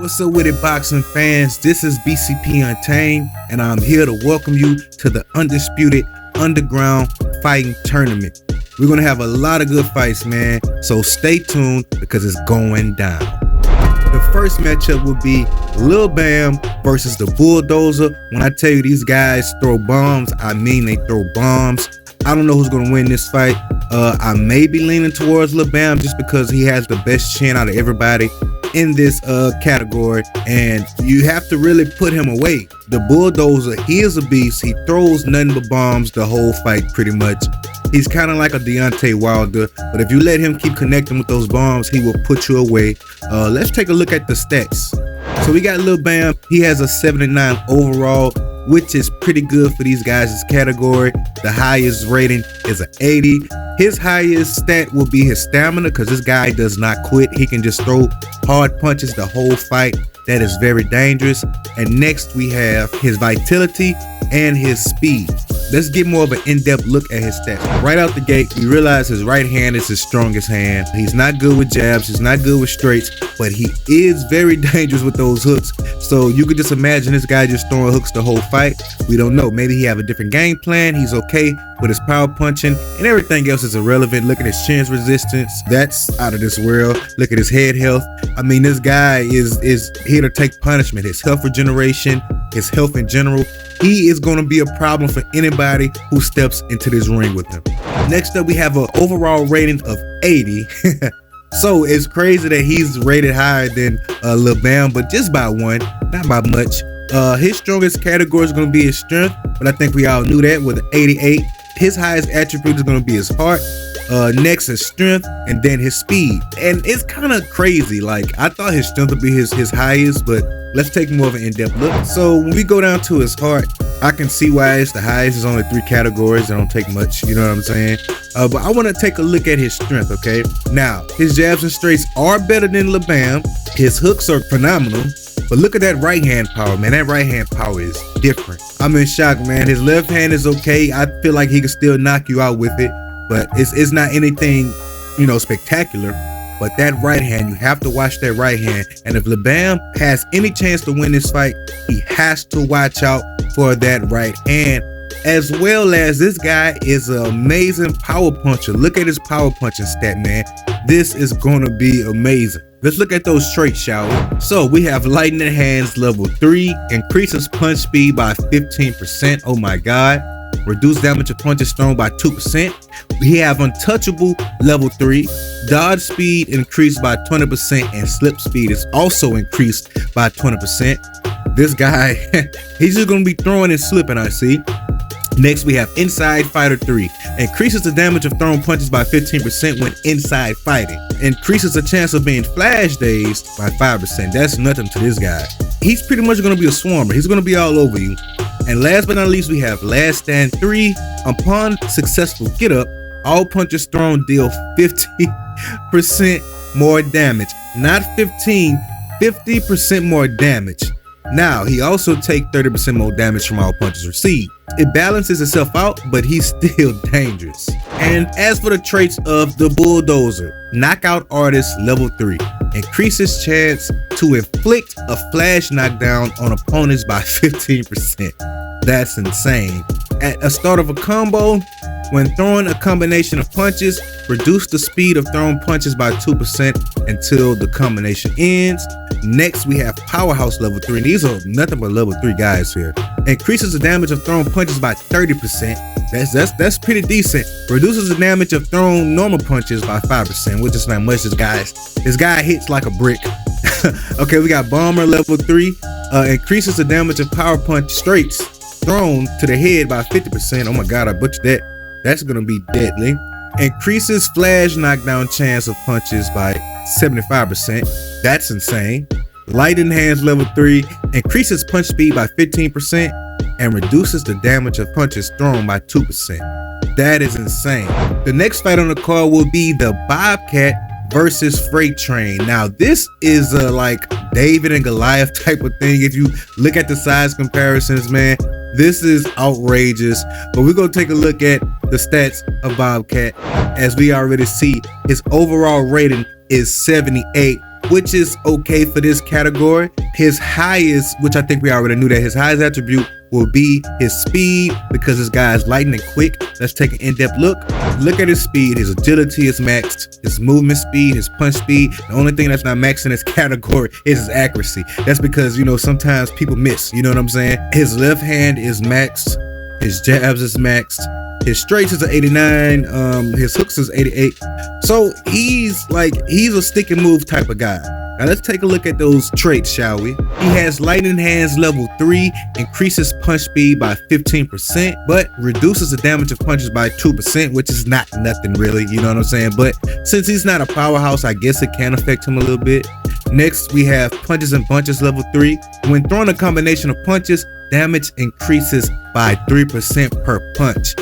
What's up with it, boxing fans? This is B.C.P. Untamed, and I'm here to welcome you to the Undisputed Underground Fighting Tournament. We're going to have a lot of good fights, man, so stay tuned because it's going down. The first matchup will be Lil Bam versus the Bulldozer. When I tell you these guys throw bombs, I mean they throw bombs. I don't know who's going to win this fight. I may be leaning towards Lil Bam just because he has the best chin out of everybody in this category, and you have to really put him away. The Bulldozer, he is a beast. He throws nothing but bombs the whole fight pretty much. He's kind of like a Deontay Wilder, but if you let him keep connecting with those bombs, he will put you away. Let's take a look at the stats. So we got Lil Bam. He has a 79 overall, which is pretty good for these guys' category. The highest rating is an 80. His highest stat will be his stamina, because this guy does not quit. He can just throw hard punches the whole fight. That is very dangerous. And next we have his vitality and his speed. Let's get more of an in-depth look at his stats. Right out the gate, we realize his right hand is his strongest hand. He's not good with jabs, he's not good with straights, but he is very dangerous with those hooks. So you could just imagine this guy just throwing hooks the whole fight. We don't know. Maybe he have a different game plan. He's okay with his power punching, and everything else is irrelevant. Look at his chin's resistance. That's out of this world. Look at his head health. I mean, this guy is here to take punishment. His health regeneration, his health in general. He is going to be a problem for anybody who steps into this ring with him. Next up, we have an overall rating of 80. So it's crazy that he's rated higher than Lil Bam, but just by one, not by much. His strongest category is going to be his strength, but I think we all knew that with an 88. His highest attribute is going to be his heart. Next is strength, and then his speed. And it's kind of crazy. Like, I thought his strength would be his highest, but let's take more of an in-depth look. So when we go down to his heart, I can see why it's the highest. There's only 3 categories. They don't take much, you know what I'm saying? But I want to take a look at his strength, okay? Now, his jabs and straights are better than Lil Bam. His hooks are phenomenal. But look at that right hand power, man. That right hand power is different. I'm in shock, man. His left hand is okay. I feel like he can still knock you out with it, but it's not anything, you know, spectacular. But that right hand, you have to watch that right hand. And if Lil Bam has any chance to win this fight, he has to watch out for that right hand. As well as this guy is an amazing power puncher. Look at his power punching stat, man. This is going to be amazing. Let's look at those traits, shall we? So we have lightning hands level 3, increases punch speed by 15%. Oh my God. Reduce damage of punches thrown by 2%. We have untouchable level 3. Dodge speed increased by 20%, and slip speed is also increased by 20%. This guy, he's just gonna be throwing and slipping, I see. Next, we have Inside Fighter 3. Increases the damage of thrown punches by 15% when inside fighting. Increases the chance of being flash dazed by 5%. That's nothing to this guy. He's pretty much going to be a swarmer. He's going to be all over you. And last but not least, we have Last Stand 3. Upon successful get up, all punches thrown deal 50% more damage. Not 15, 50% more damage. Now, he also takes 30% more damage from all punches received. It balances itself out, but he's still dangerous. And as for the traits of the Bulldozer, Knockout Artist level 3. Increases chance to inflict a flash knockdown on opponents by 15%. That's insane. At a start of a combo, when throwing a combination of punches, reduce the speed of thrown punches by 2% until the combination ends. Next, we have Powerhouse level 3. And these are nothing but level 3 guys here. Increases the damage of thrown punches by 30%. That's pretty decent. Reduces the damage of thrown normal punches by 5%, which is not much. This guy hits like a brick. Okay, we got Bomber level 3. Increases the damage of power punch straights thrown to the head by 50%. Oh my God, I butchered that. That's gonna be deadly. Increases flash knockdown chance of punches by 75%. That's insane. Lightning Hands level 3. Increases punch speed by 15% and reduces the damage of punches thrown by 2%. That is insane. The next fight on the card will be the Bobcat versus Freight Train. Now, this is like David and Goliath type of thing. If you look at the size comparisons, man, this is outrageous. But we're gonna take a look at the stats of Bobcat. As we already see, his overall rating is 78. which is okay for this category. His highest, which I think we already knew that his highest attribute will be his speed, because this guy is lightning and quick. Let's take an in-depth look. Look at his speed. His agility is maxed. His movement speed, his punch speed. The only thing that's not maxed in this category is his accuracy. That's because, you know, sometimes people miss, you know what I'm saying? His left hand is maxed. His jabs is maxed. His straights is an 89. His hooks is 88. So he's a stick and move type of guy. Now let's take a look at those traits, shall we? He has lightning hands level 3, increases punch speed by 15%, but reduces the damage of punches by 2%, which is not nothing really, you know what I'm saying? But since he's not a powerhouse, I guess it can affect him a little bit. Next, we have punches and bunches level 3. When throwing a combination of punches, damage increases by 3% per punch.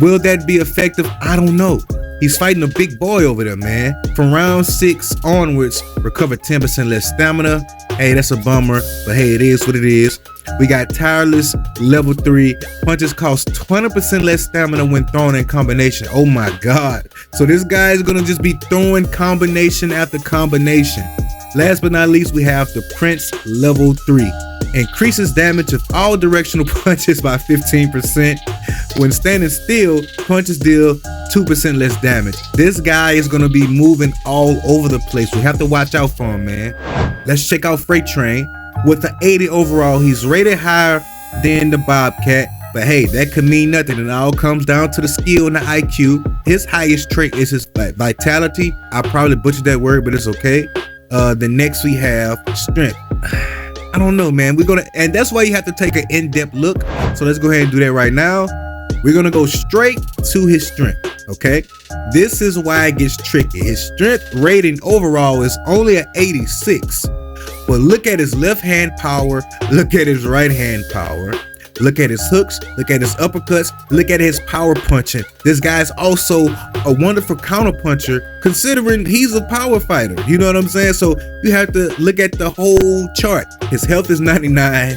Will that be effective? I don't know. He's fighting a big boy over there, man. From round 6 onwards, recover 10% less stamina. Hey, that's a bummer, but hey, it is what it is. We got tireless level 3. Punches cost 20% less stamina when thrown in combination. Oh my God. So this guy is gonna just be throwing combination after combination. Last but not least, we have the Prince level 3. Increases damage of all directional punches by 15%. When standing still, punches deal 2% less damage. This guy is gonna be moving all over the place. We have to watch out for him, man. Let's check out Freight Train. With the 80 overall, he's rated higher than the Bobcat, but hey, that could mean nothing. It all comes down to the skill and the IQ. His highest trait is his vitality. I probably butchered that word, but it's okay. The next we have strength. I don't know, man. And that's why you have to take an in-depth look. So let's go ahead and do that right now. We're gonna go straight to his strength, okay? This is why it gets tricky. His strength rating overall is only an 86. But look at his left hand power, look at his right hand power, look at his hooks, look at his uppercuts, look at his power punching. This guy's also a wonderful counter puncher, considering he's a power fighter. You know what I'm saying? So you have to look at the whole chart. His health is 99.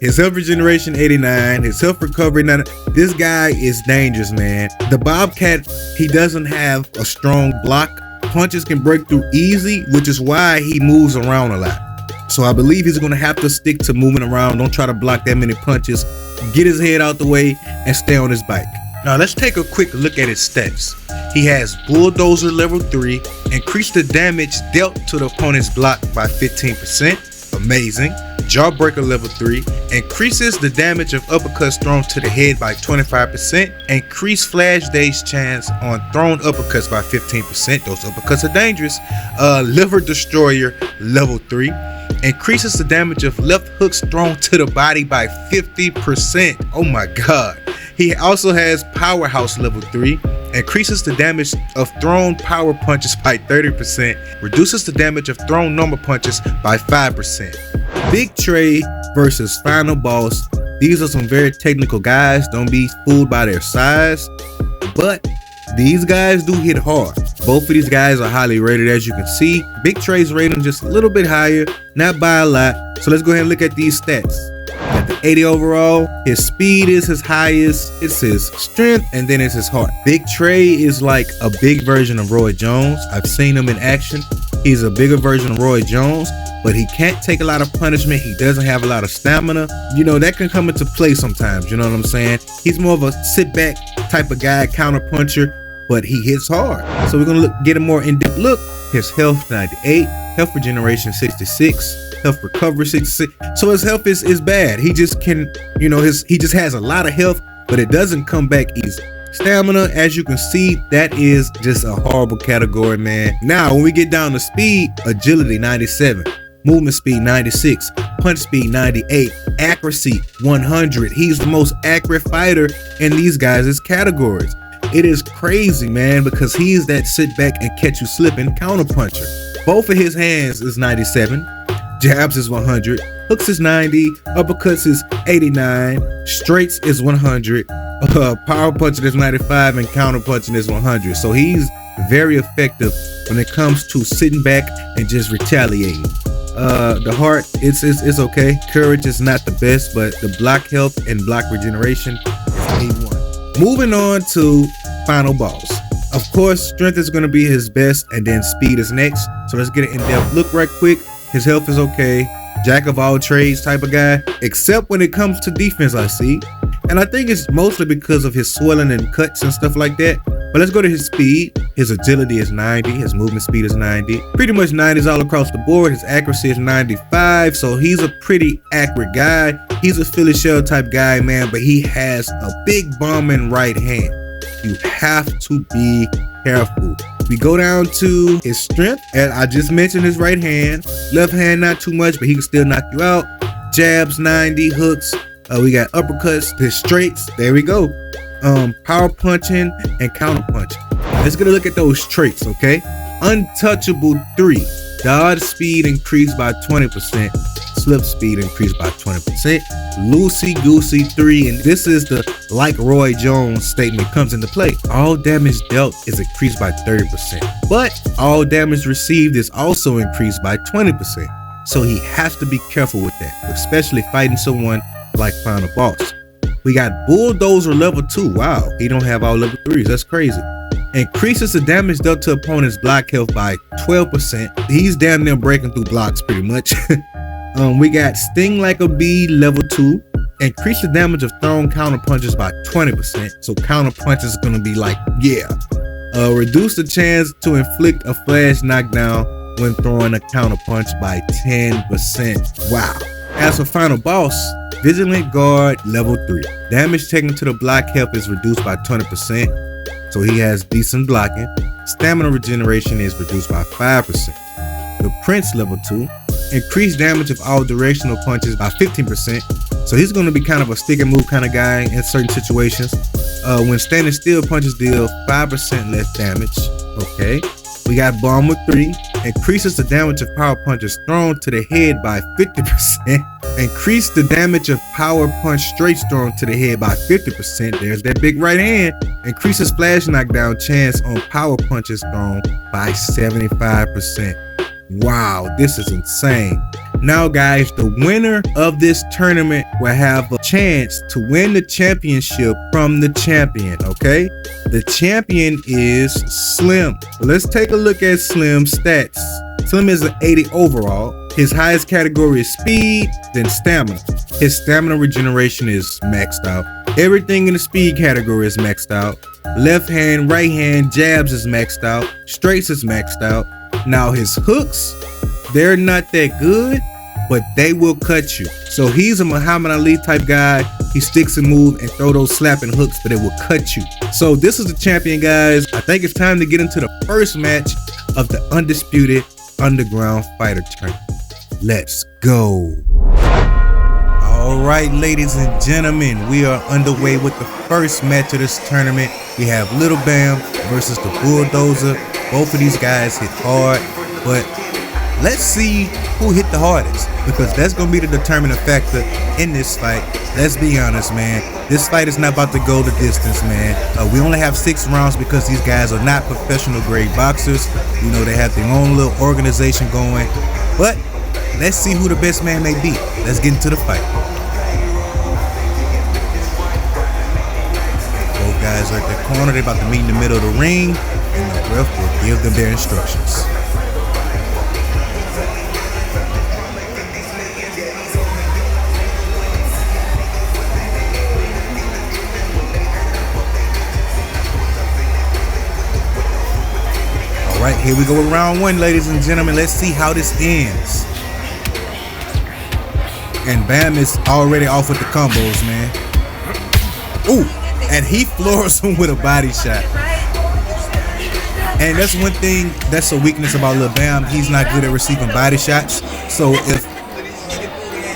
His health regeneration 89, his health recovery 90. This guy is dangerous, man. The Bobcat, he doesn't have a strong block. Punches can break through easy, which is why he moves around a lot. So I believe he's gonna have to stick to moving around. Don't try to block that many punches. Get his head out the way and stay on his bike. Now let's take a quick look at his stats. He has Bulldozer level 3, increase the damage dealt to the opponent's block by 15%. Amazing. Jawbreaker level 3, increases the damage of uppercuts thrown to the head by 25%, increase flash dash chance on thrown uppercuts by 15%. Those uppercuts are dangerous. Liver Destroyer level 3, increases the damage of left hooks thrown to the body by 50%. Oh my God. He also has Powerhouse level 3, increases the damage of thrown power punches by 30%, reduces the damage of thrown normal punches by 5%. Big Trey versus Final Boss. These are some very technical guys. Don't be fooled by their size, but these guys do hit hard. Both of these guys are highly rated, as you can see. Big Trey's rating just a little bit higher, not by a lot. So let's go ahead and look at these stats. At the 80 overall, his speed is his highest, it's his strength, and then it's his heart. Big Trey is like a big version of Roy Jones. I've seen him in action. He's a bigger version of Roy Jones, but he can't take a lot of punishment. He doesn't have a lot of stamina. You know, that can come into play sometimes, you know what I'm saying? He's more of a sit back type of guy, counter puncher, but he hits hard. So we're gonna get a more in-depth look. His health 98, health regeneration 66, health recovery 66. So his health is bad. He just can, you know, he just has a lot of health, but it doesn't come back easy. Stamina, as you can see, that is just a horrible category, man. Now, when we get down to speed, agility 97, movement speed 96, punch speed 98, accuracy 100. He's the most accurate fighter in these guys' categories. It is crazy, man, because he's that sit back and catch you slipping counter puncher. Both of his hands is 97, jabs is 100, hooks is 90, uppercuts is 89, straights is 100, power punching is 95, and counter punching is 100. So he's very effective when it comes to sitting back and just retaliating. The heart, it's okay. Courage is not the best, but the block health and block regeneration is A1. Moving on to Final Boss. Of course, strength is going to be his best, and then speed is next. So let's get an in-depth look right quick. His health is okay. Jack of all trades type of guy, except when it comes to defense, I see. And I think it's mostly because of his swelling and cuts and stuff like that. But let's go to his speed. His agility is 90. His movement speed is 90. Pretty much 90s all across the board. His accuracy is 95. So he's a pretty accurate guy. He's a Philly shell type guy, man. But he has a big bombing right hand. You have to be careful. We go down to his strength. And I just mentioned his right hand. Left hand, not too much, but he can still knock you out. Jabs, 90. Hooks. We got uppercuts, his straights. There we go. Power punching and counter punching. Let's get a look at those traits, okay? Untouchable 3. Dodge speed increased by 20%. Slip speed increased by 20%. Loosey goosey 3. And this is the like Roy Jones statement comes into play. All damage dealt is increased by 30%. But all damage received is also increased by 20%. So he has to be careful with that, especially fighting someone like Final Boss. We got Bulldozer level 2. Wow, he don't have all level 3s. That's crazy. Increases the damage dealt to opponent's block health by 12%. He's damn near breaking through blocks pretty much. We got Sting Like a Bee level 2. Increase the damage of thrown counter punches by 20%. So counter punches is gonna be like, yeah. Reduce the chance to inflict a flash knockdown when throwing a counter punch by 10%. Wow. As for Final Boss, Vigilant Guard level 3. Damage taken to the block health is reduced by 20%. So he has decent blocking. Stamina regeneration is reduced by 5%. The Prince level 2. Increased damage of all directional punches by 15%. So he's going to be kind of a stick and move kind of guy in certain situations. When standing still, punches deal 5% less damage. Okay. We got Bomber 3. Increases the damage of power punches thrown to the head by 50%. Increase the damage of power punch straights thrown to the head by 50%. There's that big right hand. Increases flash knockdown chance on power punches thrown by 75%. Wow, this is insane. Now guys, the winner of this tournament will have a chance to win the championship from the champion, okay? The champion is Slim. Let's take a look at Slim's stats. Slim is an 80 overall. His highest category is speed, then stamina. His stamina regeneration is maxed out. Everything in the speed category is maxed out. Left hand, right hand, jabs is maxed out. Straights is maxed out. Now his hooks, they're not that good, but they will cut you. So he's a Muhammad Ali type guy. He sticks and move and throw those slapping hooks, but it will cut you. So this is the champion, guys. I think it's time to get into the first match of the Undisputed Underground Fighter Tournament. Let's go. All right, ladies and gentlemen, we are underway with the first match of this tournament. We have Little Bam versus the Bulldozer. Both of these guys hit hard, but let's see who hit the hardest, because that's going to be the determining factor in this fight. Let's be honest, man. This fight is not about to go the distance, man. We only have 6 rounds because these guys are not professional grade boxers. You know, they have their own little organization going. But let's see who the best man may be. Let's get into the fight. Both guys are at the corner. They're about to meet in the middle of the ring, and the ref will give them their instructions. All right, here we go with round 1, ladies and gentlemen. Let's see how this ends. And Bam is already off with the combos, man. Ooh, and he floors him with a body shot. And that's one thing that's a weakness about Lil Bam. He's not good at receiving body shots. So if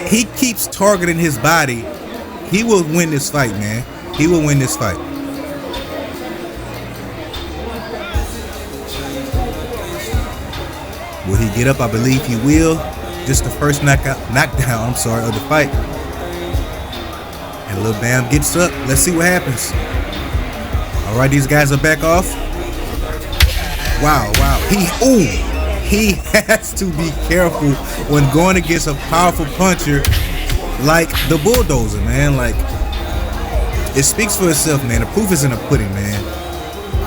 he keeps targeting his body, he will win this fight, man. He will win this fight. Will he get up? I believe he will. Just the first knockdown of the fight. And Lil Bam gets up. Let's see what happens. All right, these guys are back off. Wow. He has to be careful when going against a powerful puncher like the Bulldozer, man. Like, it speaks for itself, man. The proof is in the pudding, man.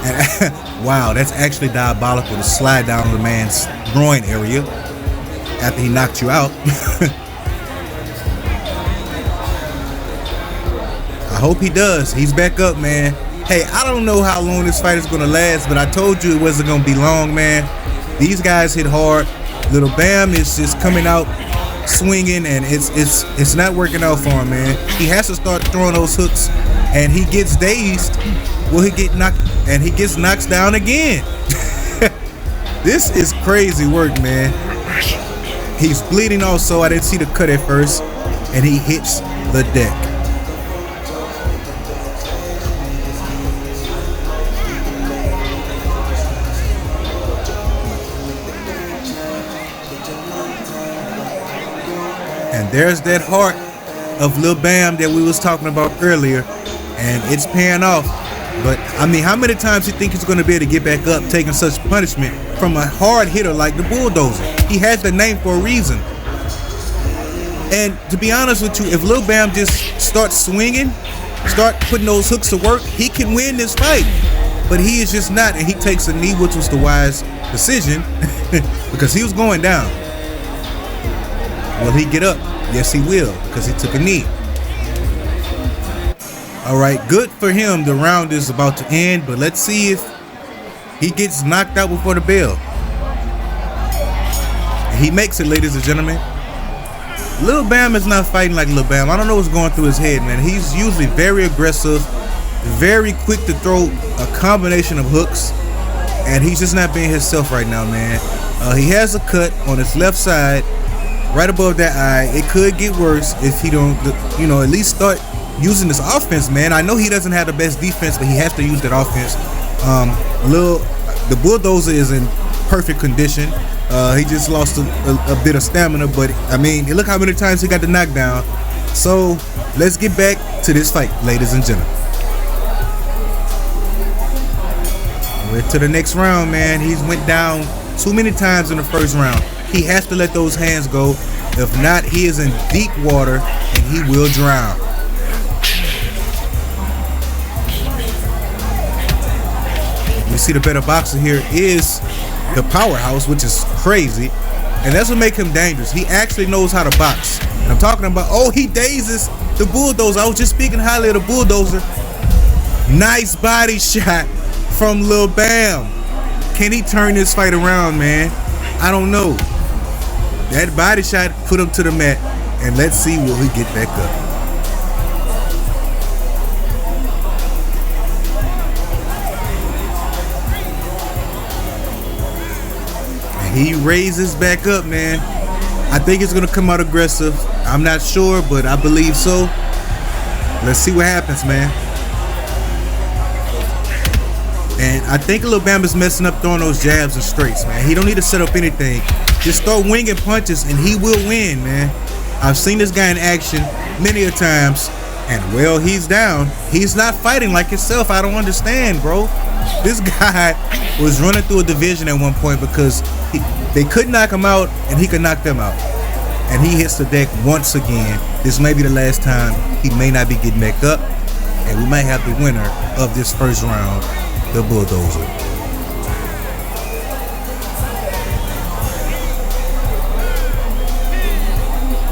And Wow, that's actually diabolical to slide down the man's groin area after he knocked you out. I hope he does. He's back up, man. Hey, I don't know how long this fight is going to last, but I told you it wasn't going to be long, man. These guys hit hard. Little Bam is just coming out swinging, and it's not working out for him, man. He has to start throwing those hooks, and he gets dazed. Will he get knocked? And he gets knocked down again. This is crazy work, man. He's bleeding also. I didn't see the cut at first, and he hits the deck. And there's that heart of Lil Bam that we was talking about earlier, and it's paying off. But I mean, how many times you think he's going to be able to get back up taking such punishment from a hard hitter like the Bulldozer? He has the name for a reason. And to be honest with you, if Lil Bam just starts swinging, start putting those hooks to work, he can win this fight. But he is just not, and he takes a knee, which was the wise decision because he was going down. Will he get up? Yes, he will, because he took a knee. All right, good for him. The round is about to end, but let's see if he gets knocked out before the bell. He makes it, ladies and gentlemen. Lil Bam is not fighting like Lil Bam. I don't know what's going through his head, man. He's usually very aggressive, very quick to throw a combination of hooks, and he's just not being himself right now, man. He has a cut on his left side, right above that eye. It could get worse if he don't, at least start using this offense, man. I know he doesn't have the best defense, but he has to use that offense. The Bulldozer is in perfect condition. He just lost a bit of stamina, but I mean, look how many times he got the knockdown. So let's get back to this fight, ladies and gentlemen. We're to the next round, man. He's went down too many times in the first round. He has to let those hands go. If not, he is in deep water and he will drown. You see, the better boxer here is the powerhouse, which is crazy, and that's what makes him dangerous. He actually knows how to box. And I'm talking about, he dazes the Bulldozer. I was just speaking highly of the Bulldozer. Nice body shot from Lil Bam. Can he turn this fight around, man? I don't know. That body shot put him to the mat, and let's see will he get back up. He raises back up, man. I think it's gonna come out aggressive. I'm not sure, but I believe so. Let's see what happens, man. And I think Lil Bam is messing up throwing those jabs and straights, man. He don't need to set up anything. Just start winging punches and he will win, man. I've seen this guy in action many a times, and well, he's down. He's not fighting like himself. I don't understand, bro. This guy was running through a division at one point because they could knock him out and he could knock them out. And he hits the deck once again. This may be the last time. He may not be getting back up, and we might have the winner of this first round, the Bulldozer.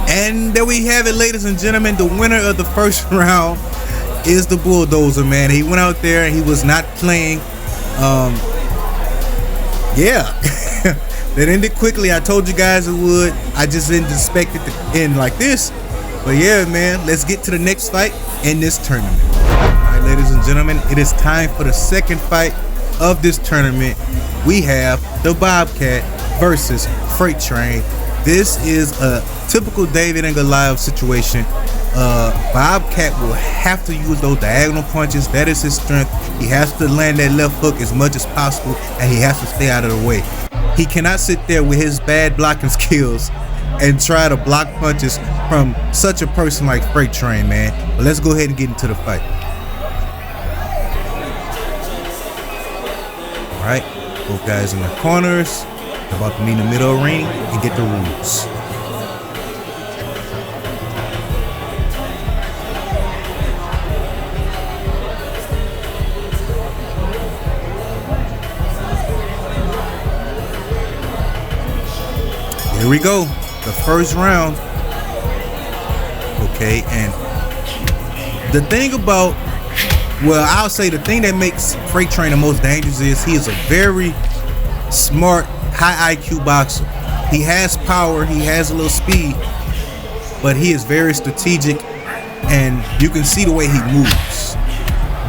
And there we have it, ladies and gentlemen. The winner of the first round is the Bulldozer, man. He went out there and he was not playing. That ended quickly. I told you guys it would. I just didn't expect it to end like this. But yeah, man, let's get to the next fight in this tournament. All right, ladies and gentlemen, it is time for the second fight of this tournament. We have the Bobcat versus Freight Train. This is a typical David and Goliath situation. Bobcat will have to use those diagonal punches. That is his strength. He has to land that left hook as much as possible, and he has to stay out of the way. He cannot sit there with his bad blocking skills and try to block punches from such a person like Freight Train, man. But let's go ahead and get into the fight. All right, both guys in the corners. About to meet in the middle of the ring and get the rules. Here we go. The first round. Okay, and the thing about, well, I'll say the thing that makes Freight Train the most dangerous is he is a very smart, high IQ boxer. He has power, he has a little speed, but he is very strategic, and you can see the way he moves.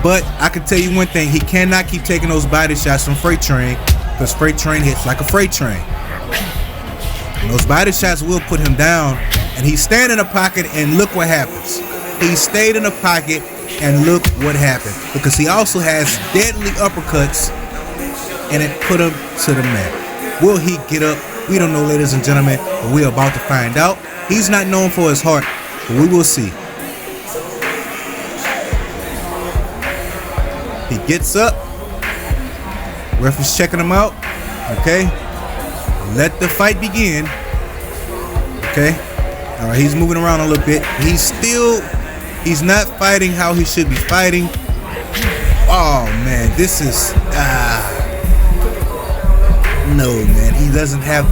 But I can tell you one thing, he cannot keep taking those body shots from Freight Train, because Freight Train hits like a freight train. And those body shots will put him down, and he's standing in the pocket, and look what happens. He stayed in the pocket, and look what happened, because he also has deadly uppercuts, and it put him to the mat. Will he get up? We don't know, ladies and gentlemen, but we're about to find out. He's not known for his heart, but we will see. He gets up. Ref is checking him out. Okay. Let the fight begin. Okay. All right, he's moving around a little bit. He's not fighting how he should be fighting. Oh man, this is no, man. He doesn't have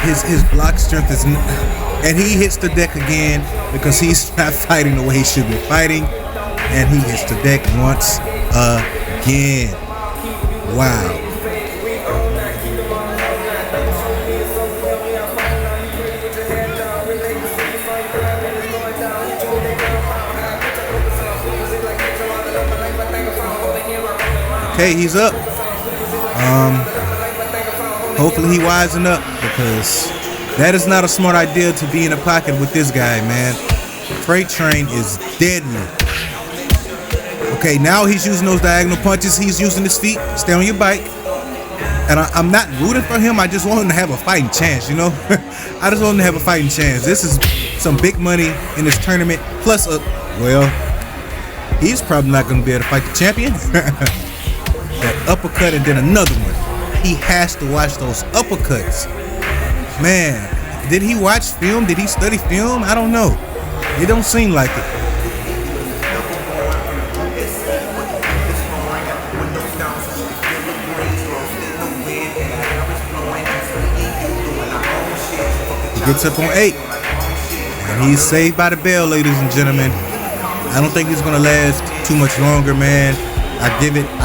his block strength is, and he hits the deck again because he's not fighting the way he should be fighting, and he hits the deck once again. Wow. Okay, he's up. Hopefully he wising up, because that is not a smart idea to be in a pocket with this guy, man. Freight Train is deadly. Okay, now he's using those diagonal punches. He's using his feet. Stay on your bike. And I'm not rooting for him. I just want him to have a fighting chance, you know? I just want him to have a fighting chance. This is some big money in this tournament. Plus, well, he's probably not going to be able to fight the champion. That uppercut and then another one. He has to watch those uppercuts. Man, did he watch film? Did he study film? I don't know. It don't seem like it. He gets up on 8. And he's saved by the bell, ladies and gentlemen. I don't think he's going to last too much longer, man. I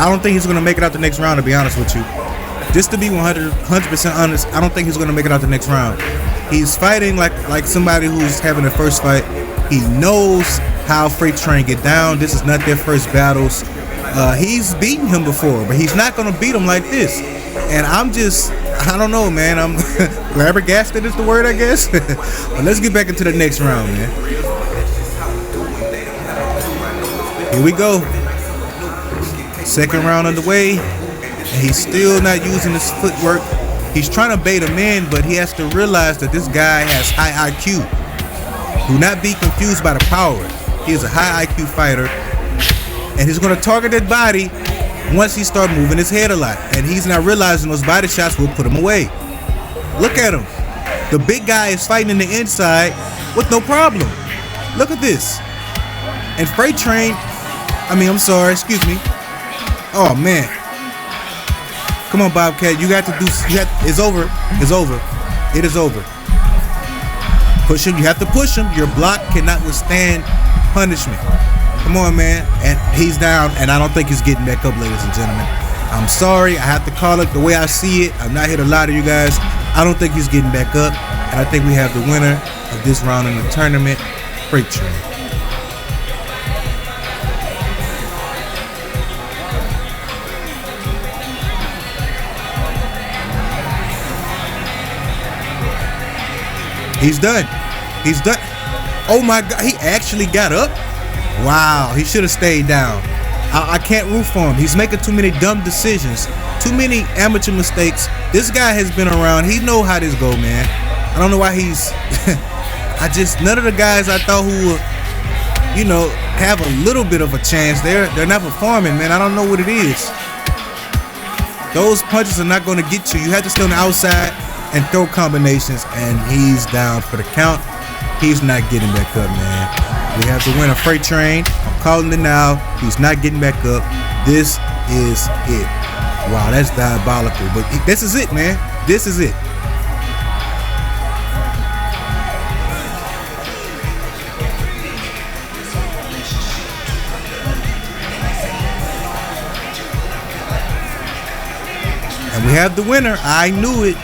don't think he's going to make it out the next round, to be honest with you. Just to be 100% honest, I don't think he's going to make it out the next round. He's fighting like somebody who's having their first fight. He knows how Freight Train get down. This is not their first battles. He's beaten him before, but he's not going to beat him like this. And I don't know, man. I'm flabbergasted is the word, I guess. But let's get back into the next round, man. Here we go. Second round underway. And he's still not using his footwork. He's trying to bait him in, but he has to realize that this guy has high IQ. Do not be confused by the power. He is a high IQ fighter, and he's going to target that body once he starts moving his head a lot. And he's not realizing those body shots will put him away. Look at him. The big guy is fighting in the inside with no problem. Look at this. And Freight Train, excuse me. Oh, man. Come on, Bobcat. It's over. It's over. It is over. Push him. You have to push him. Your block cannot withstand punishment. Come on, man. And he's down, and I don't think he's getting back up, ladies and gentlemen. I'm sorry. I have to call it the way I see it. I'm not here to lie to you guys. I don't think he's getting back up. And I think we have the winner of this round in the tournament, Freight Train. He's done. He's done. Oh my God, he actually got up? Wow, he should have stayed down. I can't root for him. He's making too many dumb decisions. Too many amateur mistakes. This guy has been around. He know how this go, man. I don't know why he's... none of the guys I thought who would, have a little bit of a chance, they're not performing, man. I don't know what it is. Those punches are not going to get you. You have to stay on the outside and throw combinations, and he's down for the count. He's not getting back up, man. We have the winner, Freight Train. I'm calling it now. He's not getting back up. This is it. Wow, that's diabolical. But this is it, man. This is it. have the winner. I knew it.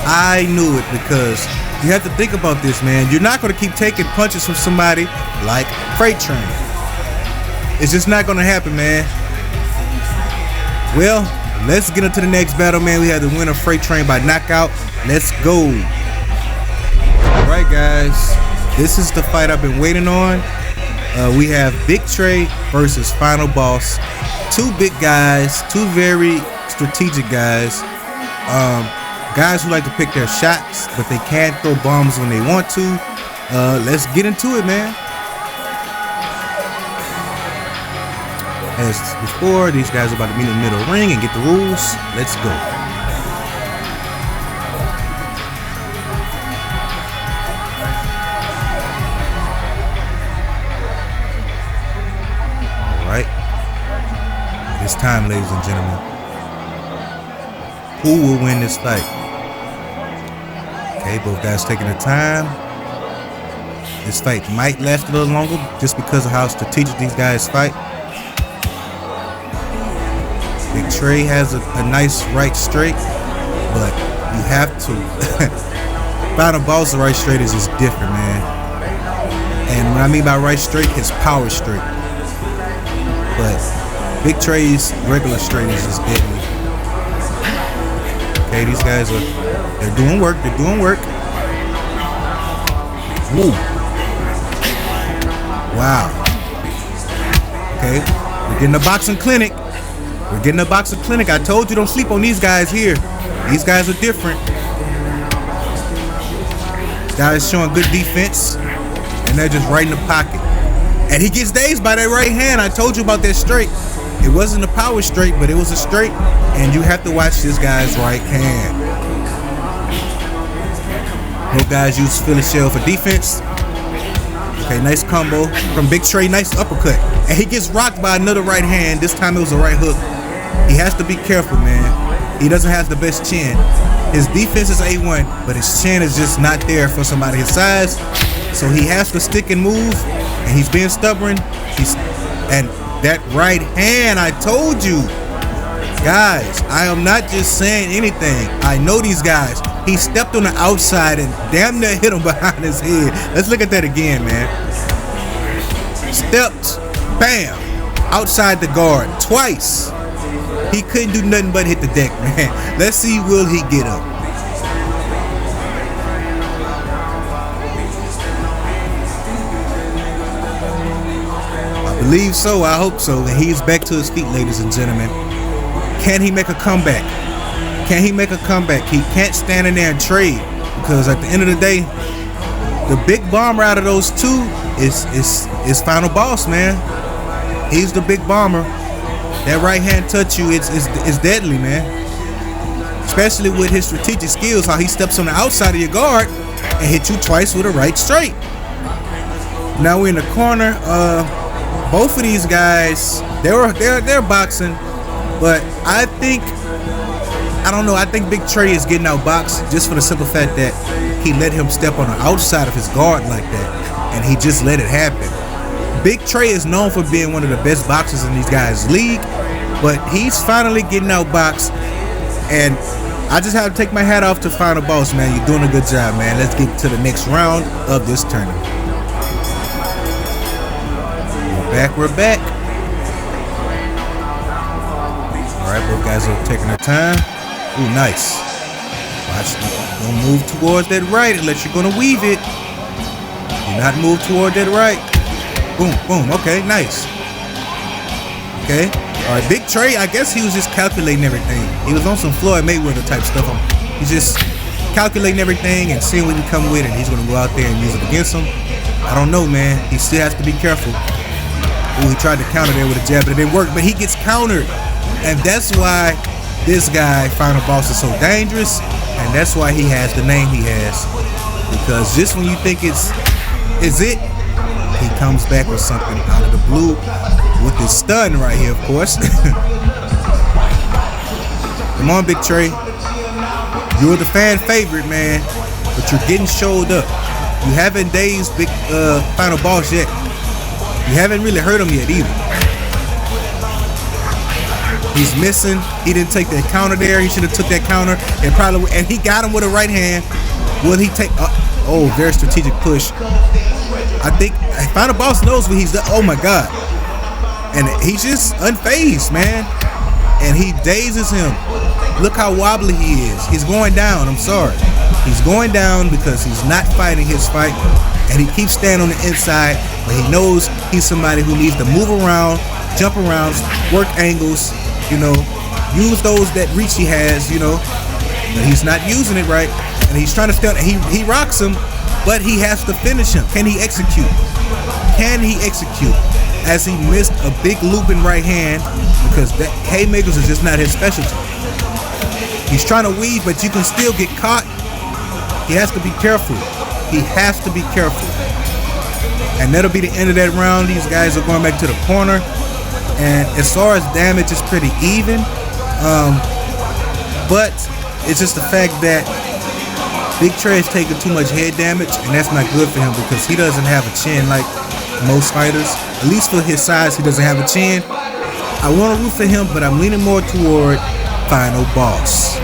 I knew it, because you have to think about this, man. You're not going to keep taking punches from somebody like Freight Train. It's just not going to happen, man. Well, let's get into the next battle, man. We have the winner, Freight Train, by knockout. Let's go. All right, guys. This is the fight I've been waiting on. We have Big Trey versus Final Boss. Two big guys, two very strategic guys. Guys who like to pick their shots, but they can't throw bombs when they want to. Let's get into it, man. As before, these guys are about to meet in the middle of the ring and get the rules. Let's go. All right. It's time, ladies and gentlemen. Who will win this fight? Okay, both guys taking their time. This fight might last a little longer just because of how strategic these guys fight. Big Trey has a nice right straight, but you have to. Final Boss, the right straight is just different, man. And what I mean by right straight, his power straight. But Big Trey's regular straight is just deadly. Okay, these guys they're doing work. They're doing work. Woo. Wow. Okay, we're getting a boxing clinic. We're getting a boxing clinic. I told you, don't sleep on these guys here. These guys are different. Guys showing good defense, and they're just right in the pocket. And he gets dazed by that right hand. I told you about that straight. It wasn't a power straight, but it was a straight. And you have to watch this guy's right hand. Both guys use Philly shell for defense. Okay, nice combo from Big Trey. Nice uppercut. And he gets rocked by another right hand. This time it was a right hook. He has to be careful, man. He doesn't have the best chin. His defense is A1, but his chin is just not there for somebody his size. So he has to stick and move, and he's being stubborn. And that right hand, I told you. Guys, I am not just saying anything. I know these guys. He stepped on the outside and damn near hit him behind his head. Let's look at that again, man. Stepped, bam, outside the guard twice. He couldn't do nothing but hit the deck, man. Let's see, will he get up? I believe so. I hope so. And he's back to his feet, ladies and gentlemen. Can he make a comeback? Can he make a comeback? He can't stand in there and trade, because at the end of the day, the big bomber out of those two is Final Boss, man. He's the big bomber. That right hand touch you, it's deadly, man. Especially with his strategic skills, how he steps on the outside of your guard and hit you twice with a right straight. Now we're in the corner. Both of these guys, they're boxing, but I don't know. I think Big Trey is getting outboxed just for the simple fact that he let him step on the outside of his guard like that, and he just let it happen. Big Trey is known for being one of the best boxers in these guys' league, but he's finally getting outboxed, and I just have to take my hat off to Final Boss, man. You're doing a good job, man. Let's get to the next round of this tournament. We're back. All right, both guys are taking their time. Ooh, nice. Watch, don't move towards that right unless you're gonna weave it. Do not move toward that right. Boom, boom. Okay, nice. Okay. All right, Big Trey, I guess he was just calculating everything. He was on some Floyd Mayweather type stuff. He's just calculating everything and seeing what he come with, and he's gonna go out there and use it against him. I don't know, man. He still has to be careful. Ooh, he tried to counter there with a jab, but it didn't work. But he gets countered, and that's why this guy, Final Boss, is so dangerous, and that's why he has the name he has. Because just when you think is it, he comes back with something out of the blue with this stun right here, of course. Come on, Big Trey. You're the fan favorite, man, but you're getting showed up. You haven't dazed Big Final Boss yet. You haven't really hurt him yet either. He's missing. He didn't take that counter there. He should have took that counter and he got him with a right hand. Will he take? Oh, very strategic push. I think Final Boss knows what he's done. Oh my God. And he's just unfazed, man. And he dazes him. Look how wobbly he is. He's going down. I'm sorry. He's going down because he's not fighting his fight. And he keeps staying on the inside. But he knows he's somebody who needs to move around, jump around, work angles, use those that reach he has, But he's not using it right. And he's trying to stay on. He rocks him, but he has to finish him. Can he execute? Can he execute? As he missed a big looping right hand because that haymakers is just not his specialty. He's trying to weave, but you can still get caught. He has to be careful. He has to be careful. And that'll be the end of that round. These guys are going back to the corner. And as far as damage, it's pretty even. But it's just the fact that Big Trey is taking too much head damage, and that's not good for him because he doesn't have a chin like most fighters. At least for his size, he doesn't have a chin. I want to root for him, but I'm leaning more toward Final Boss.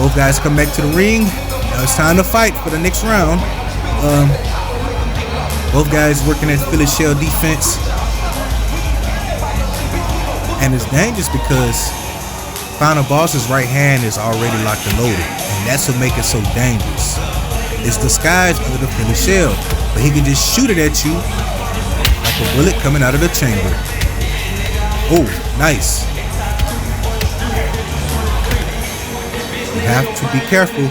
Both guys come back to the ring. Now it's time to fight for the next round. Both guys working at Philly shell defense. And it's dangerous because Final Boss's right hand is already locked and loaded. And that's what makes it so dangerous. It's disguised under the Philly shell. But he can just shoot it at you like a bullet coming out of the chamber. Oh, nice. You have to be careful.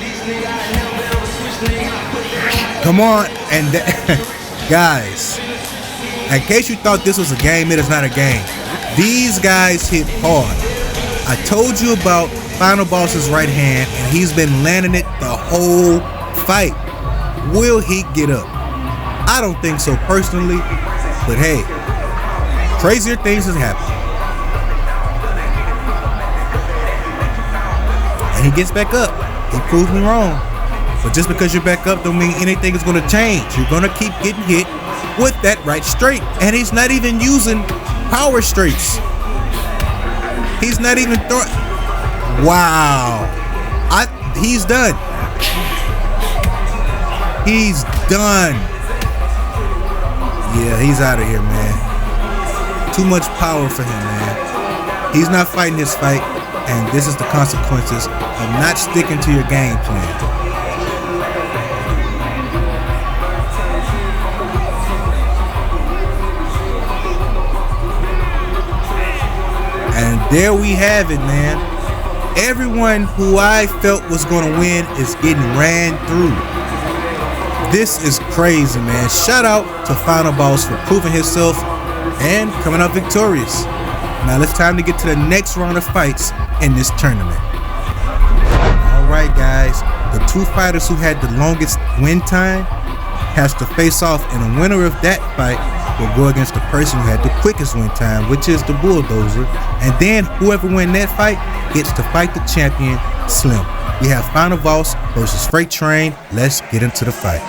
Come on. And guys, in case you thought this was a game, it is not a game. These guys hit hard. I told you about Final Boss's right hand, and he's been landing it the whole fight. Will he get up? I don't think so personally, but hey, crazier things have happened. And he gets back up. He proves me wrong. But just because you're back up don't mean anything is going to change. You're going to keep getting hit with that right straight. And he's not even using power straights. He's not even throwing. Wow. He's done. He's done. Yeah, he's out of here, man. Too much power for him, man. He's not fighting his fight, and this is the consequences of not sticking to your game plan. And there we have it, man. Everyone who I felt was going to win is getting ran through. This is crazy, man. Shout out to Final Boss for proving himself and coming out victorious. Now it's time to get to the next round of fights in this tournament. Alright guys, the two fighters who had the longest win time has to face off, and the winner of that fight will go against the person who had the quickest win time, which is the Bulldozer. And then whoever wins that fight gets to fight the champion, Slim. We have Final Boss versus Freight Train. Let's get into the fight.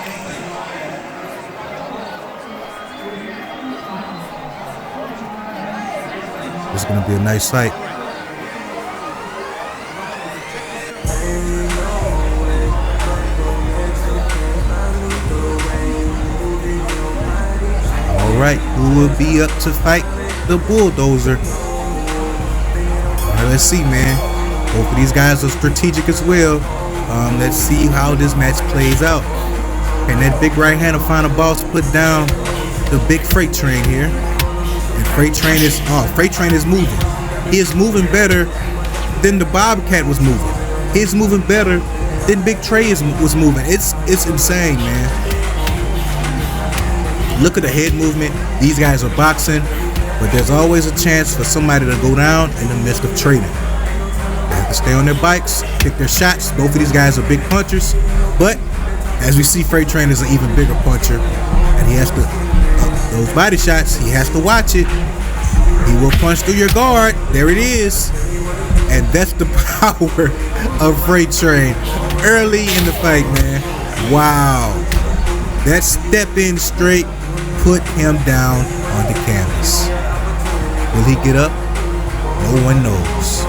It's going to be a nice fight. Alright, who will be up to fight the Bulldozer? Alright, let's see, man. Both of these guys are strategic as well. Let's see how this match plays out. And that big right hand of Final Boss put down the big Freight Train here. And Freight Train is moving. He is moving better than the Bobcat was moving. He's moving better than Big Trey was moving. It's insane, man. Look at the head movement. These guys are boxing, but there's always a chance for somebody to go down in the midst of trading. They have to stay on their bikes, pick their shots. Both of these guys are big punchers, but as we see, Freight Train is an even bigger puncher, and he has to, those body shots, he has to watch it. He will punch through your guard. There it is. And that's the power of Freight Train early in the fight, man. Wow. That step in straight put him down on the canvas. Will he get up? No one knows.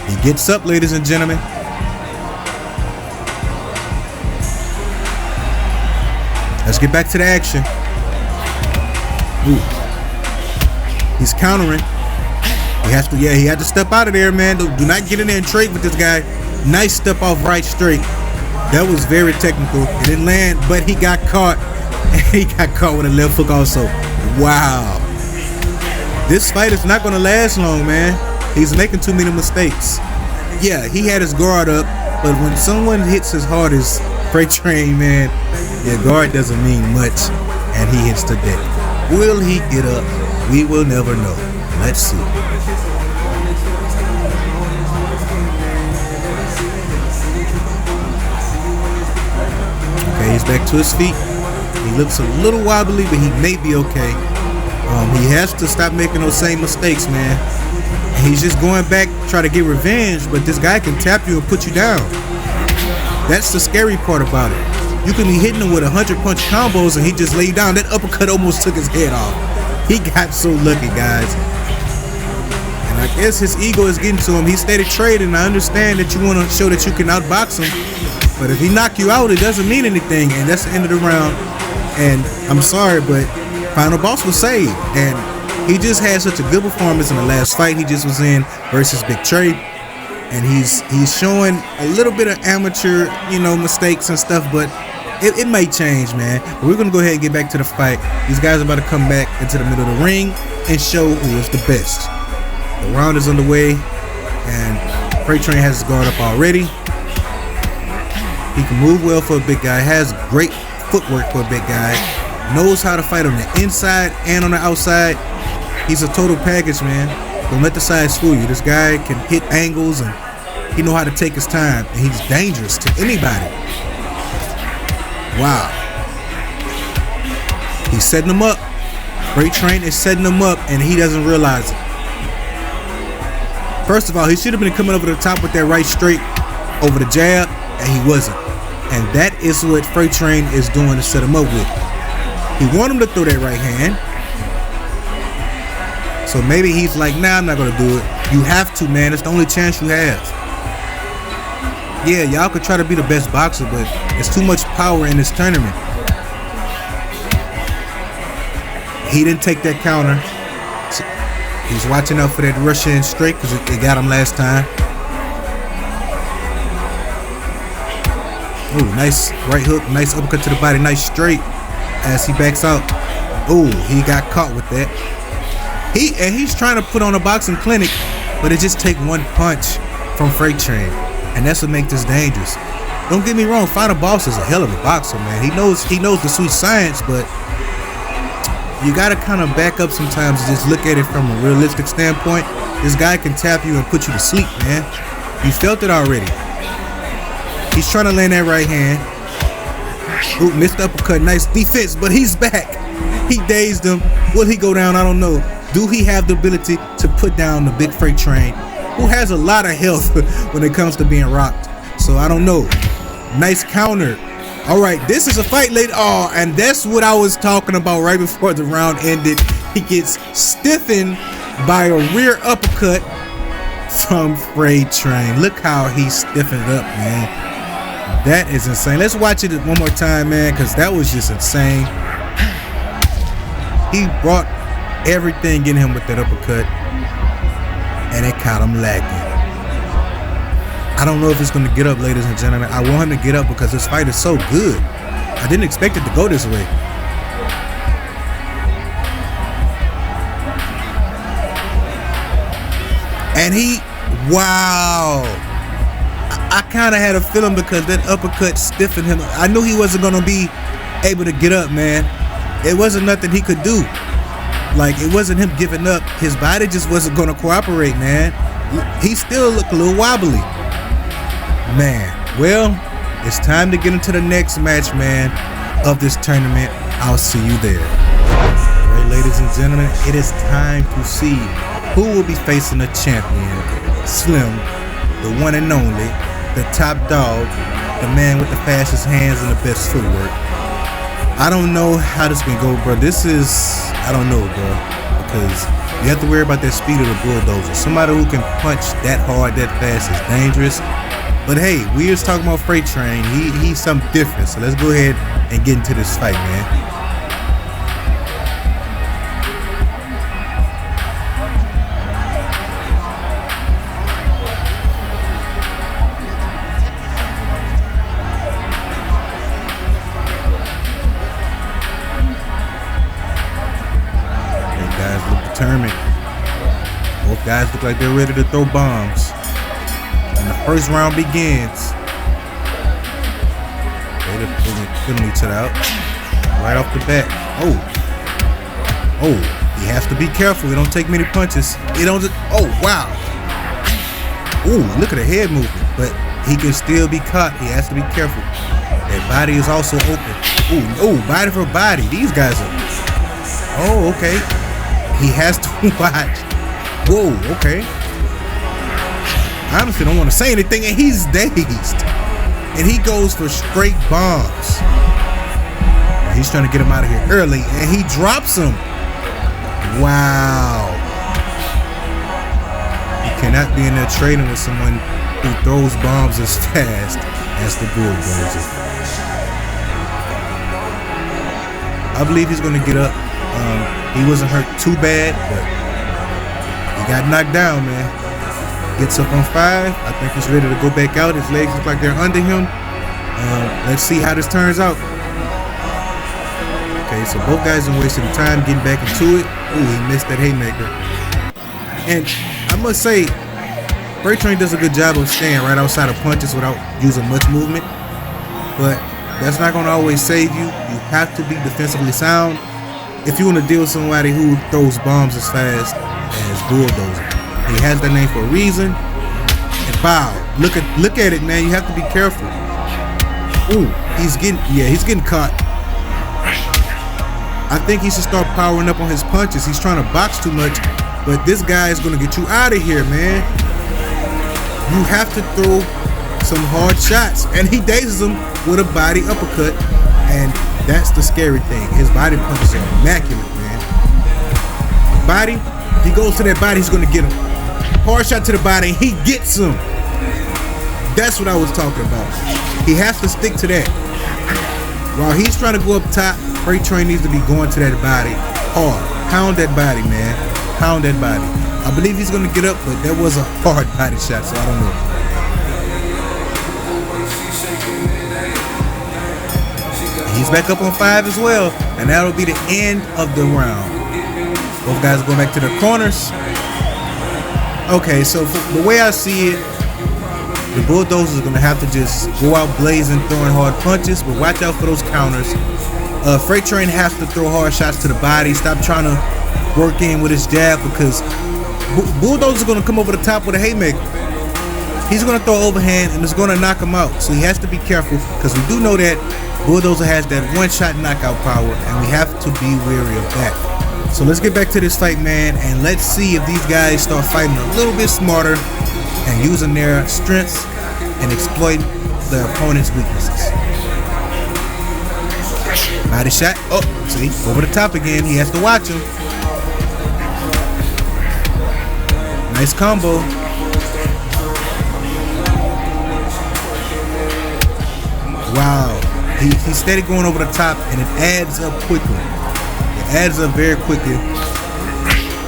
He gets up, ladies and gentlemen. Let's get back to the action. Ooh. He's countering. He has to, he had to step out of there, man. Do not get in there and trade with this guy. Nice step off right straight. That was very technical. It didn't land, but he got caught. And he got caught with a left hook also. Wow. This fight is not going to last long, man. He's making too many mistakes. Yeah, he had his guard up, but when someone hits as hard as Freight Train, man, your guard doesn't mean much, and he hits to death. Will he get up? We will never know. Let's see. Okay, he's back to his feet. He looks a little wobbly, but he may be okay. He has to stop making those same mistakes, man. And he's just going back, try to get revenge, but this guy can tap you and put you down. That's the scary part about it. You can be hitting him with 100-punch combos and he just laid down. That uppercut almost took his head off. He got so lucky, guys. And I guess his ego is getting to him. He started trading. I understand that you want to show that you can outbox him, but if he knock you out, it doesn't mean anything. And that's the end of the round. And I'm sorry, but Final Boss was saved. And he just had such a good performance in the last fight he just was in versus Big Trey. And he's showing a little bit of amateur, mistakes and stuff, but it may change, man. But we're gonna go ahead and get back to the fight. These guys are about to come back into the middle of the ring and show who is the best. The round is underway, and Freight Train has his guard up already. He can move well for a big guy, has great footwork for a big guy, knows how to fight on the inside and on the outside. He's a total package, man. Don't let the size fool you. This guy can hit angles and he knows how to take his time, and he's dangerous to anybody. Wow. He's setting him up. Freight Train is setting him up, and he doesn't realize it. First of all, he should have been coming over the top with that right straight over the jab, and he wasn't. And that is what Freight Train is doing to set him up with. He wanted him to throw that right hand. So maybe he's like, nah, I'm not going to do it. You have to, man. It's the only chance you have. Yeah, y'all could try to be the best boxer, but there's too much power in this tournament. He didn't take that counter. So he's watching out for that Russian straight because it got him last time. Ooh, nice right hook, nice uppercut to the body, nice straight as he backs out. Ooh, he got caught with that. He's trying to put on a boxing clinic, but it just take one punch from Freight Train. And that's what makes this dangerous. Don't get me wrong, Final Boss is a hell of a boxer, man. He knows the sweet science, but you gotta kind of back up sometimes and just look at it from a realistic standpoint. This guy can tap you and put you to sleep, man. You felt it already. He's trying to land that right hand. Ooh, missed uppercut, nice defense, but he's back. He dazed him. Will he go down? I don't know. Do he have the ability to put down the big Freight Train, who has a lot of health when it comes to being rocked? So I don't know. Nice counter. All right, this is a fight late. Oh, and that's what I was talking about right before the round ended. He gets stiffened by a rear uppercut from Freight Train. Look how he stiffened up, man. That is insane. Let's watch it one more time, man, because that was just insane. He brought everything in him with that uppercut, and it caught him lagging. I don't know if it's going to get up, ladies and gentlemen. I want him to get up because this fight is so good. I didn't expect it to go this way. And wow. I kind of had a feeling because that uppercut stiffened him. I knew he wasn't going to be able to get up, man. It wasn't nothing he could do. Like, it wasn't him giving up. His body just wasn't going to cooperate, man. He still looked a little wobbly. Man, well, it's time to get into the next match, man, of this tournament. I'll see you there. All right, ladies and gentlemen, it is time to see who will be facing the champion. Slim, the one and only, the top dog, the man with the fastest hands and the best footwork. I don't know how this can go, bro. This is, I don't know, bro, because you have to worry about that speed of the bulldozer. Somebody who can punch that hard, that fast is dangerous. But hey, we just talking about Freight Train. He's something different. So let's go ahead and get into this fight, man. Guys look determined. Both guys look like they're ready to throw bombs. And the first round begins. They're filling each other out right off the bat. Oh, he has to be careful. He don't take many punches. He don't. Oh wow. Ooh, look at the head movement. But he can still be caught. He has to be careful. That body is also open. Ooh, body for body. These guys are. Oh, okay. He has to watch. Whoa, okay. I honestly don't want to say anything, and he's dazed. And he goes for straight bombs. He's trying to get him out of here early, and he drops him. Wow. You cannot be in there trading with someone who throws bombs as fast as the bulldozer. I believe he's going to get up. He wasn't hurt too bad, but he got knocked down, man. Gets up on 5. I think he's ready to go back out. His legs look like they're under him. Let's see how this turns out. Okay, so both guys are wasting time getting back into it. Ooh, he missed that haymaker. And I must say, Freight Train does a good job of staying right outside of punches without using much movement. But that's not going to always save you. You have to be defensively sound if you want to deal with somebody who throws bombs as fast as bulldozer. He has that name for a reason. And wow, look at it, man. You have to be careful. Ooh, he's getting caught. I think he should start powering up on his punches. He's trying to box too much, but this guy is going to get you out of here, man. You have to throw some hard shots, and he dazes him with a body uppercut, and that's the scary thing. His body punches are immaculate, man. Body, he goes to that body, he's going to get him. Hard shot to the body, and he gets him. That's what I was talking about. He has to stick to that. While he's trying to go up top, Freight Train needs to be going to that body hard. Pound that body, man. Pound that body. I believe he's going to get up, but that was a hard body shot, so I don't know. He's back up on 5 as well, and that'll be the end of the round. Both guys are going back to their corners. Okay, so the way I see it, the bulldozers are going to have to just go out blazing, throwing hard punches, but watch out for those counters. Freight Train has to throw hard shots to the body. Stop trying to work in with his jab, because bulldozers are going to come over the top with a haymaker. He's going to throw overhand, and it's going to knock him out. So he has to be careful, because we do know that bulldozer has that one-shot knockout power, and we have to be wary of that. So let's get back to this fight, man, and let's see if these guys start fighting a little bit smarter and using their strengths and exploit their opponent's weaknesses. Body shot. Oh, see, over the top again. He has to watch him. Nice combo. Wow. He's steady going over the top, and it adds up quickly. It adds up very quickly.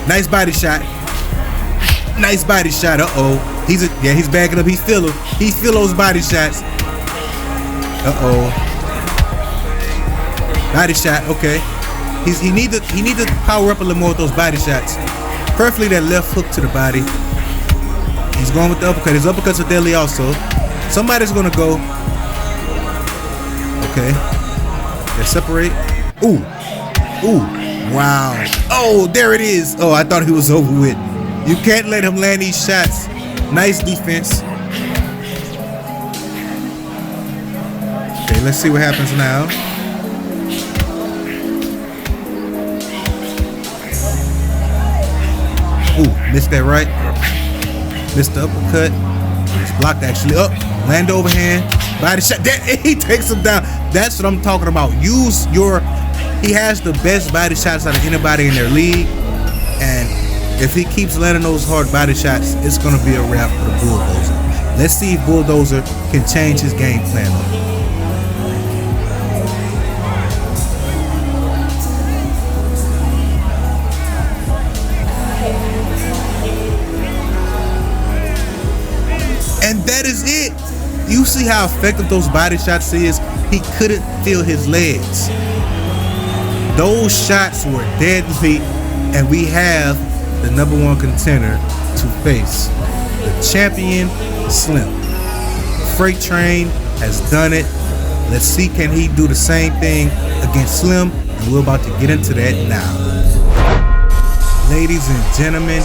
Nice body shot. Nice body shot. Uh-oh. He's backing up. He feel those body shots. Uh-oh. Body shot. Okay. He need to power up a little more with those body shots. Preferably that left hook to the body. He's going with the uppercut. His uppercuts are deadly also. Somebody's gonna go. Okay. They separate. Ooh. Ooh. Wow. Oh, there it is. Oh, I thought he was over with. You can't let him land these shots. Nice defense. Okay, let's see what happens now. Ooh, missed that right. Missed the uppercut. He's blocked actually. Up, land overhand, body shot. That, he takes him down. That's what I'm talking about. Use your. He has the best body shots out of anybody in their league, and if he keeps landing those hard body shots, it's gonna be a wrap for the Bulldozer. Let's see if Bulldozer can change his game plan. And that is it. You see how effective those body shots is? He couldn't feel his legs. Those shots were deadly, and we have the #1 contender to face. The champion, Slim. Freight Train has done it. Let's see, can he do the same thing against Slim? And we're about to get into that now. Ladies and gentlemen,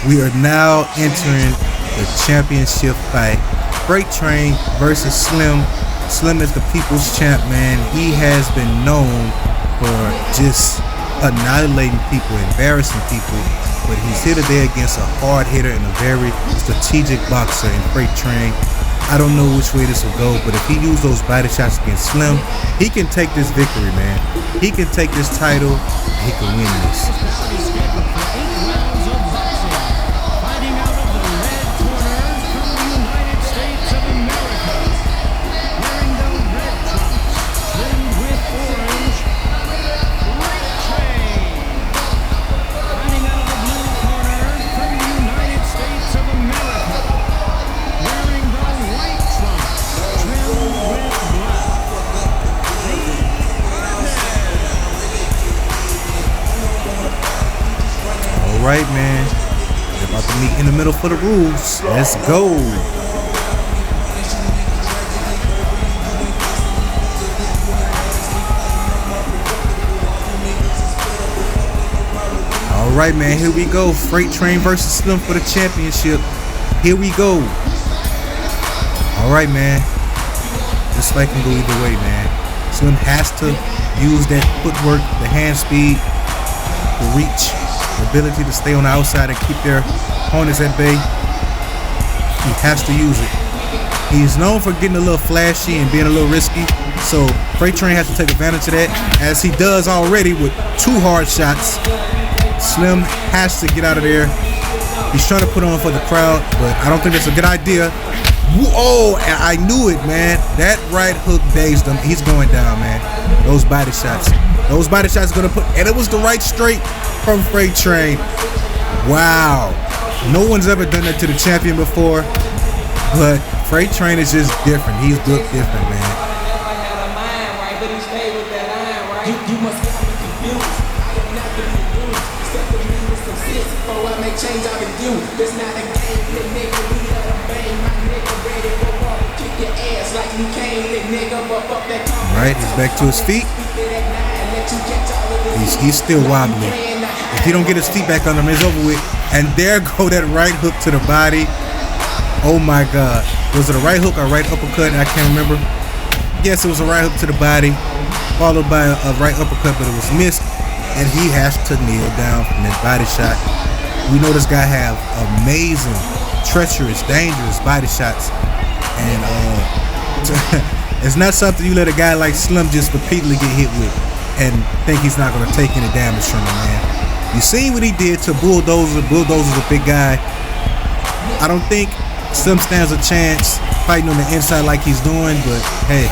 we are now entering the championship fight. Freight Train versus Slim. Slim is the people's champ, man. He has been known for just annihilating people, embarrassing people, but he's here today against a hard hitter and a very strategic boxer in Freight Train. I don't know which way this will go, but if he uses those body shots against Slim, he can take this victory, man. He can take this title, and he can win this. Right, man. They're about to meet in the middle for the rules. Let's go. All right, man. Here we go. Freight Train versus Slim for the championship. Here we go. All right, man. This fight can go either way, man. Slim has to use that footwork, the hand speed, the reach, the ability to stay on the outside and keep their opponents at bay. He has to use it. He's known for getting a little flashy and being a little risky, so Freight Train has to take advantage of that, as he does already with 2 hard shots. Slim has to get out of there. He's trying to put on for the crowd, but I don't think that's a good idea. Oh, I knew it, man. That right hook dazed him. He's going down, man. Those body shots. Those body shots gonna put, and it was the right straight from Freight Train. Wow. No one's ever done that to the champion before, but Freight Train is just different. He's built different, man. Right, he's back to his feet. He's still wobbly. If he don't get his feet back on him, it's over with. And there go that right hook to the body. Oh my God. Was it a right hook or right uppercut? I can't remember. Yes, it was a right hook to the body, followed by a right uppercut, but it was missed. And he has to kneel down from that body shot. We know this guy have amazing, treacherous, dangerous body shots. And it's not something you let a guy like Slim just repeatedly get hit with and think he's not going to take any damage from him, man. You seen what he did to Bulldozer. Bulldozer's a big guy. I don't think Slim stands a chance fighting on the inside like he's doing, but hey,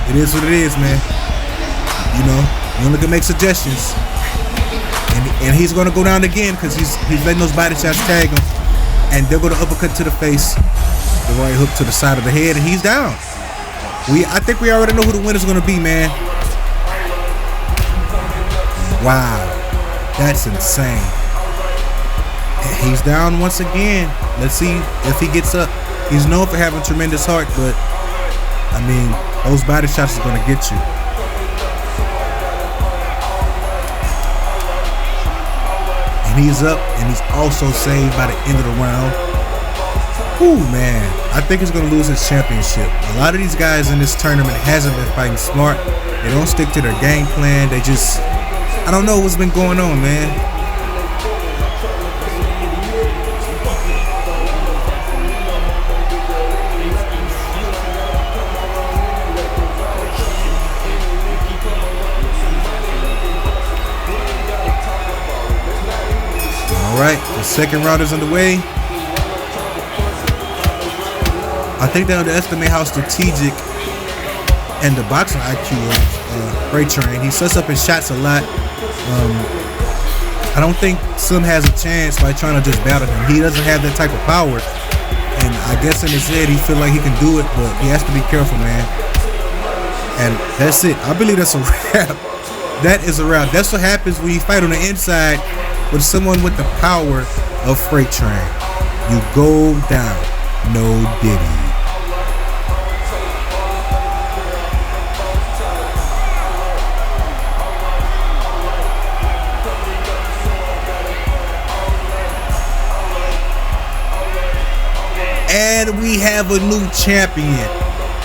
it is what it is, man. You know, you only can make suggestions. And he's going to go down again because he's letting those body shots tag him. And they're going to uppercut to the face, the right hook to the side of the head, and he's down. I think we already know who the winner's going to be, man. Wow, that's insane. And he's down once again. Let's see if he gets up. He's known for having tremendous heart, but I mean, those body shots are going to get you. And he's up, and he's also saved by the end of the round. Whew, man, I think he's going to lose his championship. A lot of these guys in this tournament hasn't been fighting smart. They don't stick to their game plan. They just, I don't know what's been going on, man. Second round is underway. I think they underestimate how strategic and the boxing IQ of Freight Train. He sets up his shots a lot. I don't think Sim has a chance by trying to just battle him. He doesn't have that type of power. And I guess in his head, he feel like he can do it, but he has to be careful, man. And that's it. I believe that's a wrap. That is a wrap. That's what happens when you fight on the inside with someone with the power of Freight Train. You go down. No Diddy. And we have a new champion.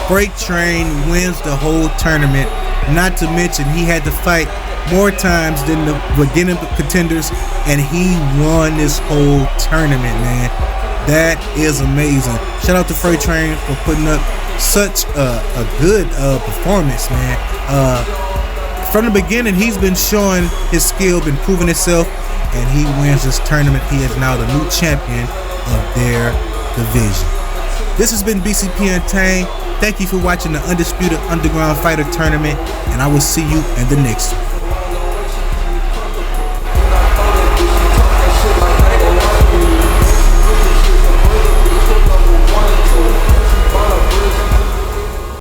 Freight Train wins the whole tournament. Not to mention he had to fight more times than the beginning contenders, and he won this whole tournament, man. That is amazing. Shout out to Freight Train for putting up such a good performance, man. From the beginning, he's been showing his skill, been proving himself, and he wins this tournament. He is now the new champion of their division. This has been B.C.P. Untamed. Thank you for watching the Undisputed Underground Fighter Tournament, and I will see you in the next one.